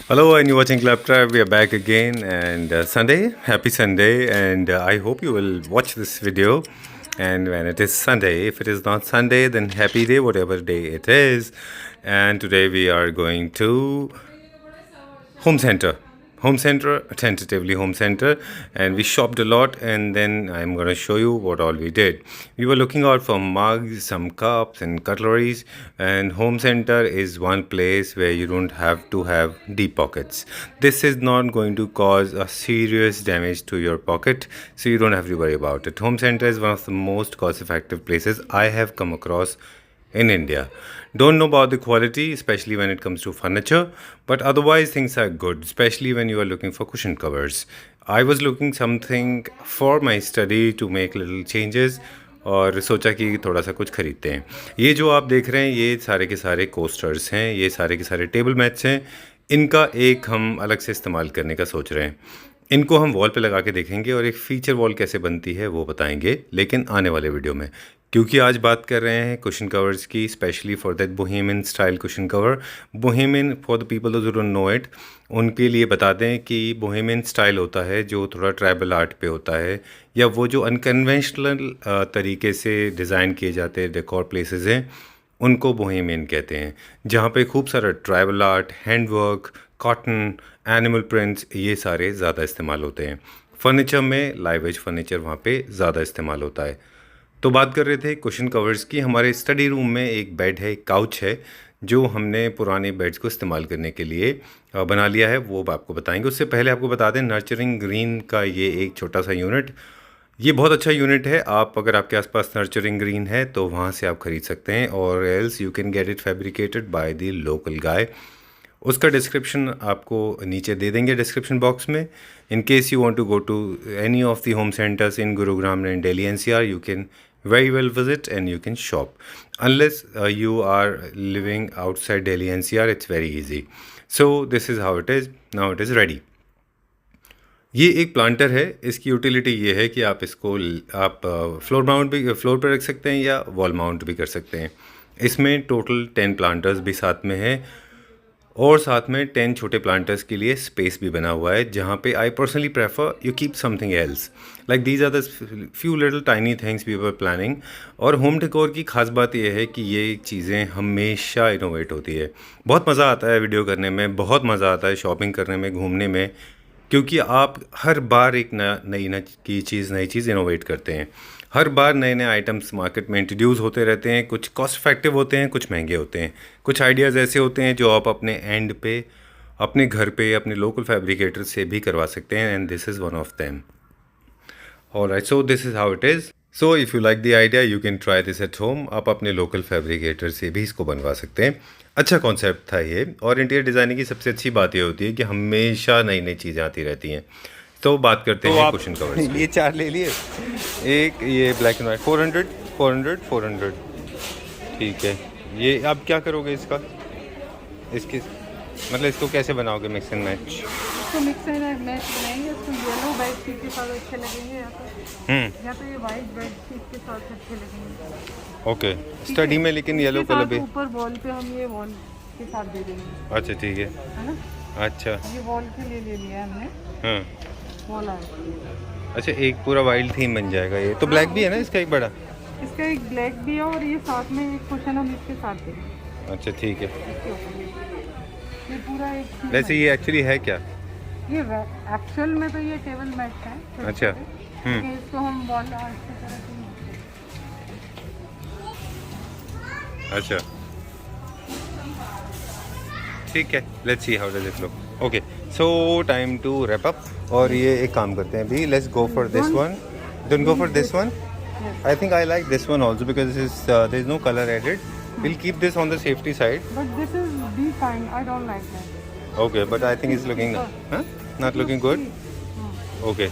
Hello, and you're watching Claptrap. We are back again, and Sunday, happy Sunday, and I hope you will watch this video. And when it is Sunday, if it is not Sunday, then happy day, whatever day it is. And today we are going to home center. Home center, tentatively home center, and we shopped a lot. And then I'm gonna show you what all we did. We were looking out for mugs, some cups, and cutleries. And home center is one place where you don't have to have deep pockets. This is not going to cause a serious damage to your pocket, so you don't have to worry about it. Home center is one of the most cost-effective places I have come across in India. Don't know about the quality, especially when it comes to furniture, but otherwise things are good, especially when you are looking for cushion covers. I was looking something for my study to make little changes और सोचा कि थोड़ा सा कुछ खरीदते हैं। ये जो आप देख रहे हैं ये सारे के सारे कोस्टर्स हैं, ये सारे के सारे टेबल मैट्स हैं। इनका एक हम अलग से इस्तेमाल करने का सोच रहे हैं। इनको हम वॉल पे लगा के देखेंगे और एक फ़ीचर वॉल कैसे बनती है वो बताएंगे, लेकिन आने वाले वीडियो में। क्योंकि आज बात कर रहे हैं कुशन कवर्स की, specially for that Bohemian style cushion cover. Bohemian, for the people who don't know it, उनके लिए बता दें कि बोहेमियन स्टाइल होता है जो थोड़ा ट्राइबल आर्ट पे होता है, या वो जो अनकन्वेंशनल तरीके से डिज़ाइन किए जाते हैं डेकोर प्लेसेस हैं, उनको बोहेमियन कहते हैं। जहाँ पे खूब सारा tribal art, handwork, cotton, animal prints, ये सारे ज़्यादा इस्तेमाल होते हैं। फर्नीचर में लाइव एज फर्नीचर वहाँ पे ज़्यादा इस्तेमाल होता है। तो बात कर रहे थे कुशन कवर्स की। हमारे स्टडी रूम में एक बेड है, एक काउच है, जो हमने पुराने बेड्स को इस्तेमाल करने के लिए बना लिया है, वो आपको बताएंगे। उससे पहले आपको बता दें, नर्चरिंग ग्रीन का ये एक छोटा सा यूनिट, ये बहुत अच्छा यूनिट है। आप अगर आपके आसपास नर्चरिंग ग्रीन है तो वहाँ से आप ख़रीद सकते हैं, और else you can get it fabricated by the local guy. उसका डिस्क्रिप्शन आपको नीचे दे देंगे डिस्क्रिप्शन बॉक्स में। In case you want to go to any of the home centres in Gurugram and Delhi NCR, you can very well visit and you can shop. Unless you are living outside Delhi NCR, it's very easy. So this is how it is. Now it is ready. ये एक planter है। इसकी utility ये है कि आप इसको आप फ्लोर पर रख सकते हैं या वॉल माउंट भी कर सकते हैं। इसमें टोटल 10 प्लांटर्स भी साथ में हैं, और साथ में 10 छोटे प्लांटर्स के लिए स्पेस भी बना हुआ है, जहाँ पे I personally prefer you keep something else, like these are the few little tiny things we were planning. और होम डेकोर की खास बात यह है कि ये चीज़ें हमेशा इनोवेट होती है। बहुत मज़ा आता है वीडियो करने में, बहुत मज़ा आता है शॉपिंग करने में, घूमने में, क्योंकि आप हर बार एक नई चीज़ इनोवेट करते हैं। हर बार नए नए आइटम्स मार्केट में इंट्रोड्यूस होते रहते हैं। कुछ कॉस्ट इफेक्टिव होते हैं, कुछ महंगे होते हैं। कुछ आइडियाज़ ऐसे होते हैं जो आप अपने एंड पे, अपने घर पे, अपने लोकल फैब्रिकेटर से भी करवा सकते हैं, and this is one of them. Alright, so this is how it is. So if you like the idea you can try this at home. आप अपने लोकल फैब्रिकेटर से भी इसको बनवा सकते हैं। अच्छा कॉन्सेप्ट था ये। और इंटीरियर डिज़ाइनिंग की सबसे अच्छी बात ये होती है कि हमेशा नई नई चीज़ें आती रहती हैं। तो बात करते हैं कुशन कवर्स की। ये 4 ले लिए। एक ये ब्लैक एंड वाइट 400 400 400, ठीक है। ये आप क्या करोगे इसका, इसके मतलब इसको कैसे बनाओगे मिक्स एंड मैच? इसको मिक्स एंड मैच बनाएंगे। इसको येलो बेड शीट के साथ अच्छे लगेंगे, या तो ये वाइट बेड शीट के साथ अच्छे लगेंगे। ओके, स्टडी में लेकिन येलो कलर भी ऊपर वॉल पे हम ये वॉल के साथ दे देंगे। अच्छा ठीक है ना। अच्छा, ये वॉल के लिए ले लिया हमने। हाँ वॉल आ अच्छा, एक पूरा वाइल्ड थीम बन जाएगा ये तो। ब्लैक भी है ना इसका एक बड़ा? इसका एक ब्लैक भी है, और ये साथ में एक कुशन हम इसके साथ देंगे। अच्छा ठीक है। ये पूरा एक वैसे ये एक्चुअली है क्या? ये एक्चुअल में तो ये टेबल मैट है। अच्छा, इसको हम वॉल आर्ट की तरह अच्छा ठीक है। Let's see how does it look. Okay, so time to wrap up. और ये एक काम करते हैं अभी, let's go for this one. Don't go for this one. I think I like this one also because this is there is no color added. We'll keep this on the safety side. But this is be fine. I don't like that. Okay, but I think it's looking not looking good. Okay.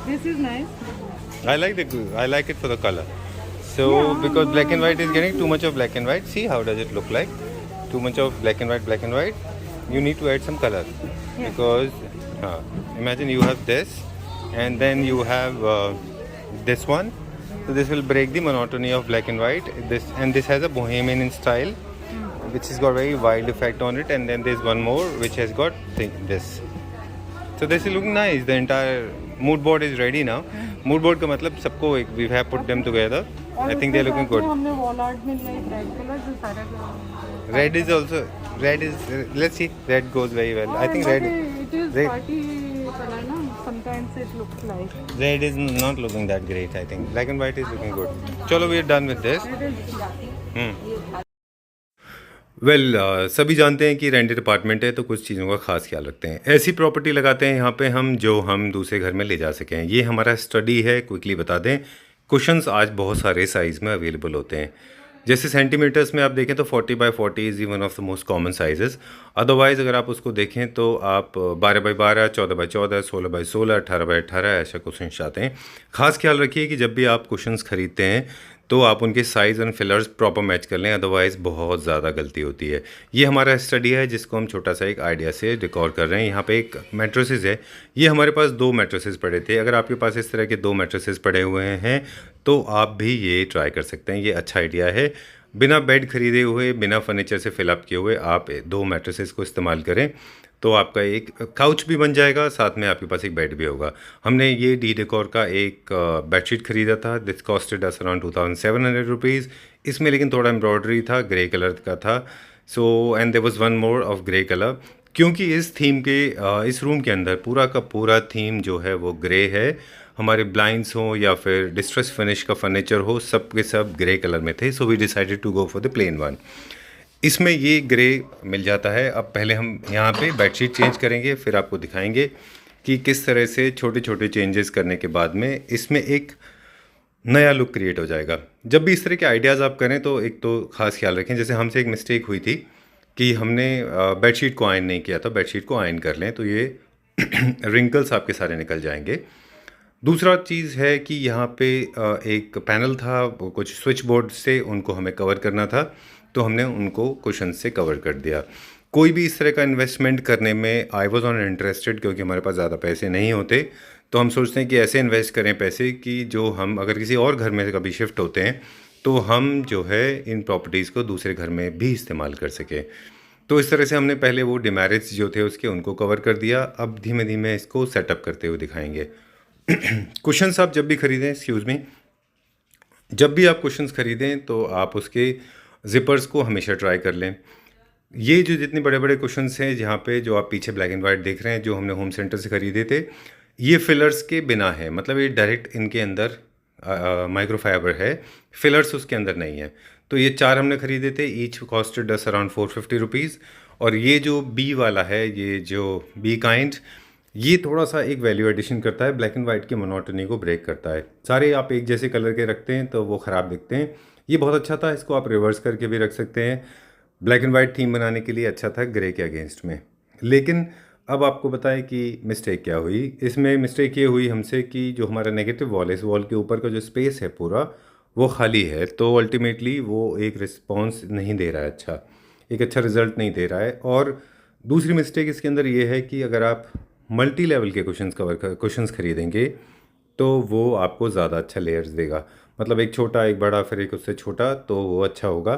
This is nice. I like it for the color. So because black and white is getting too much of black and white. See how does it look like? Too much of black and white. You need to add some color because imagine you have this and then you have this one. So this will break the monotony of black and white. This has a bohemian in style. which has got very wild effect on it, and then there's one more which has got this. So this is looking nice. The entire mood board is ready now. Mood board का मतलब सबको एक we have put them together. I think they're looking good. हमने wall art में लिए red colour जो सारा Red is also let's see. Red goes very well. I think red. It is red- party color ना. Sometimes it looks like. Red is not looking that great. I think black and white is looking good. चलो we are done with this. It is. Well सभी जानते हैं कि rented apartment है तो कुछ चीज़ों का खास ख्याल रखते हैं। ऐसी प्रॉपर्टी लगाते हैं यहाँ पे हम जो हम दूसरे घर में ले जा सकें। ये हमारा स्टडी है, क्विकली बता दें। कुशन्स आज बहुत सारे साइज़ में अवेलेबल होते हैं। जैसे सेंटीमीटर्स में आप देखें तो 40 by 40 is one of the most common sizes. Otherwise अगर आप उसको देखें तो आप 12 बाई 12, 14 बाई 14, 16 बाई 16, 18 बाई 18 ऐसा कुशन्स चाहते हैं। ख़ास ख्याल रखिए कि जब भी आप कुशन्स ख़रीदते हैं तो आप उनके size and fillers proper match कर लें, अदरवाइज़ बहुत ज़्यादा गलती होती है। ये हमारा स्टडी है जिसको हम छोटा सा एक आइडिया से रिकॉर्ड कर रहे हैं। यहाँ पे एक मैट्रेसेस है। ये हमारे पास 2 मैट्रेसेस पड़े थे। अगर आपके पास इस तरह के 2 मैट्रेसेस पड़े हुए हैं तो आप भी ये ट्राई कर सकते हैं। ये अच्छा आइडिया है। बिना बेड खरीदे हुए, बिना फर्नीचर से फिलअप किए हुए आप 2 मैट्रेसेस को इस्तेमाल करें तो आपका एक काउच भी बन जाएगा, साथ में आपके पास एक बेड भी होगा। हमने ये डी डेकोर का एक बेडशीट ख़रीदा था। This costed us around 2700 rupees. इसमें लेकिन थोड़ा एम्ब्रॉयडरी था, ग्रे कलर का था। So and there was one more of grey colour, क्योंकि इस थीम के इस रूम के अंदर पूरा का पूरा थीम जो है वो ग्रे है। हमारे ब्लाइंड्स हो या फिर डिस्ट्रेस फिनिश का फर्नीचर हो, सब के सब ग्रे कलर में थे। So we decided to go for the plain one. इसमें ये ग्रे मिल जाता है। अब पहले हम यहाँ पे बेडशीट चेंज करेंगे, फिर आपको दिखाएंगे कि किस तरह से छोटे छोटे चेंजेस करने के बाद में इसमें एक नया लुक क्रिएट हो जाएगा। जब भी इस तरह के आइडियाज़ आप करें तो एक तो ख़ास ख्याल रखें। जैसे हमसे एक मिस्टेक हुई थी कि हमने बेडशीट को आयन नहीं किया था। बेडशीट को आयन कर लें तो ये रिंकल्स आपके सारे निकल जाएंगे। दूसरा चीज़ है कि यहाँ पे एक पैनल था, वो कुछ स्विच बोर्ड से उनको हमें कवर करना था, तो हमने उनको कुशन से कवर कर दिया। कोई भी इस तरह का इन्वेस्टमेंट करने में आई वॉज ऑन इंटरेस्टेड, क्योंकि हमारे पास ज़्यादा पैसे नहीं होते, तो हम सोचते हैं कि ऐसे इन्वेस्ट करें पैसे कि जो हम अगर किसी और घर में कभी शिफ्ट होते हैं तो हम जो है इन प्रॉपर्टीज़ को दूसरे घर में भी इस्तेमाल कर सकें। तो इस तरह से हमने पहले वो डिमेरिट्स जो थे उसके उनको कवर कर दिया। अब धीमे धीमे इसको सेटअप करते हुए दिखाएंगे। कुशन्स आप जब भी ख़रीदें, जब भी आप कुशन्स ख़रीदें तो आप उसके ज़िपर्स को हमेशा ट्राई कर लें। ये जो जितने बड़े बड़े कुशन्स हैं जहाँ पे जो आप पीछे ब्लैक एंड वाइट देख रहे हैं, जो हमने होम सेंटर से ख़रीदे थे, ये फिलर्स के बिना है। मतलब ये डायरेक्ट इनके अंदर माइक्रोफाइबर है, फिलर्स उसके अंदर नहीं है। तो ये 4 हमने ख़रीदे थे। Each costed us around 450 rupees. और ये जो बी वाला है, ये जो बी काइंड, ये थोड़ा सा एक वैल्यू एडिशन करता है, ब्लैक एंड वाइट की मोनोटनी को ब्रेक करता है। सारे आप एक जैसे कलर के रखते हैं तो वो ख़राब दिखते हैं। ये बहुत अच्छा था, इसको आप रिवर्स करके भी रख सकते हैं। ब्लैक एंड वाइट थीम बनाने के लिए अच्छा था ग्रे के अगेंस्ट में। लेकिन अब आपको बताएं कि मिस्टेक क्या हुई। इसमें मिस्टेक ये हुई हमसे कि जो हमारा नेगेटिव वॉल है, इस वॉल के ऊपर का जो स्पेस है पूरा वो खाली है, तो अल्टीमेटली वो एक रिस्पॉन्स नहीं दे रहा है, एक अच्छा रिज़ल्ट नहीं दे रहा है। और दूसरी मिस्टेक इसके अंदर ये है कि अगर आप मल्टी लेवल के कुशन्स खरीदेंगे तो वो आपको ज़्यादा अच्छा लेयर्स देगा। मतलब एक छोटा, एक बड़ा, फिर एक उससे छोटा, तो वो अच्छा होगा।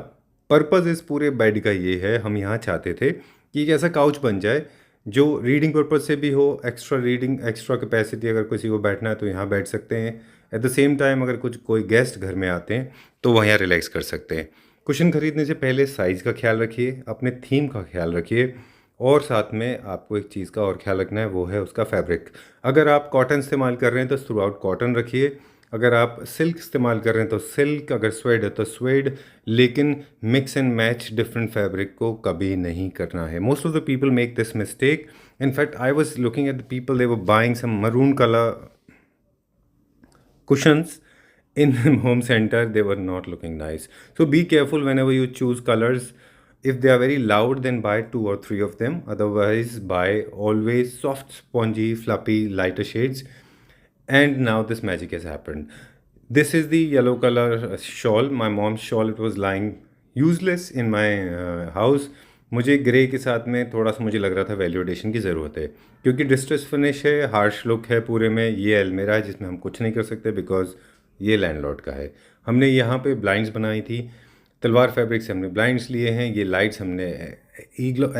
पर्पज़ इस पूरे बेड का ये है, हम यहाँ चाहते थे कि एक ऐसा काउच बन जाए जो रीडिंग पर्पज़ से भी हो, एक्स्ट्रा कैपेसिटी, अगर किसी को बैठना है तो यहाँ बैठ सकते हैं। एट द सेम टाइम अगर कोई गेस्ट घर में आते हैं तो वह यहाँ रिलैक्स कर सकते हैं। कुशन खरीदने से पहले साइज़ का ख्याल रखिए, अपने थीम का ख्याल रखिए, और साथ में आपको एक चीज़ का और ख्याल रखना है, वो है उसका फैब्रिक। अगर आप कॉटन इस्तेमाल कर रहे हैं तो थ्रू आउट कॉटन रखिए। अगर आप सिल्क इस्तेमाल कर रहे हैं तो सिल्क, अगर स्वेड है तो स्वेड, लेकिन mix and match different fabric को कभी नहीं करना है। Most of the people make this mistake. In fact I was looking at the people, they were buying some maroon colour cushions in home center. They were not looking nice. So be careful whenever you choose colors. If they are very loud, then buy 2 or 3 of them. Otherwise, buy always soft, spongy, fluffy, lighter shades. And now this magic has happened. This is the yellow color shawl, my mom's shawl. It was lying useless in my house. मुझे grey के साथ में थोड़ा सा मुझे लग रहा था वैल्यूडेशन की ज़रूरत है, क्योंकि डिस्ट्रेस फिनिश है, हार्श लुक है पूरे में। ये अलमेरा है जिसमें हम कुछ नहीं कर सकते बिकॉज ये लैंडलॉर्ड का है। हमने यहाँ पे ब्लाइंड्स बनाई थी, तलवार फैब्रिक से हमने ब्लाइंड्स लिए हैं, ये लाइट्स हमने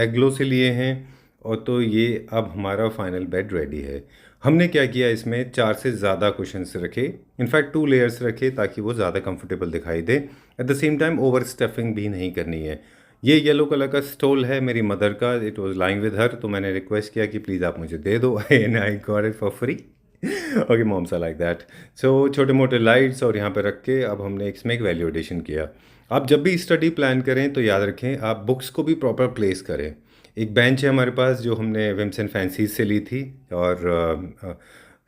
एग्लो से लिए हैं, और तो ये अब हमारा फाइनल बेड रेडी है। हमने क्या किया, इसमें 4 से ज़्यादा कुशन्स रखे, इनफैक्ट 2 लेयर्स रखे ताकि वो ज़्यादा कंफर्टेबल दिखाई दे। At the same time over stuffing भी नहीं करनी है। ये येलो कलर का स्टोल है मेरी मदर का, it was lying with her, तो मैंने रिक्वेस्ट किया कि प्लीज़ आप मुझे दे दो and I got it for free. Okay moms are like that. So छोटे मोटे लाइट्स और यहाँ पे रख के अब हमने इसमें एक वैल्यू एडिशन किया। आप जब भी स्टडी प्लान करें तो याद रखें आप बुक्स को भी प्रॉपर प्लेस करें। एक बेंच है हमारे पास जो हमने विम्स एंड फैंसीज से ली थी, और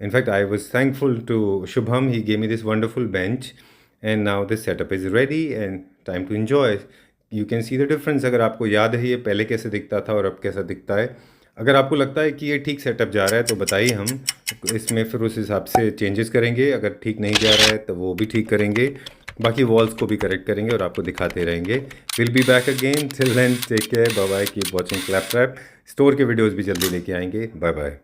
in fact I was thankful to Shubham, he gave me this wonderful bench and now this setup is ready and time to enjoy. You can see the difference. अगर आपको याद है ये पहले कैसे दिखता था और अब कैसा दिखता है, अगर आपको लगता है कि ये ठीक सेटअप जा रहा है तो बताइए, हम इसमें फिर उस हिसाब से चेंजेस करेंगे। अगर ठीक नहीं जा रहा है तो वो भी ठीक करेंगे, बाकी वॉल्स को भी करेक्ट करेंगे और आपको दिखाते रहेंगे। Will be back again, till then take care, bye bye, keep watching clap trap. Store के वीडियोज़ भी जल्दी लेके आएंगे। Bye bye.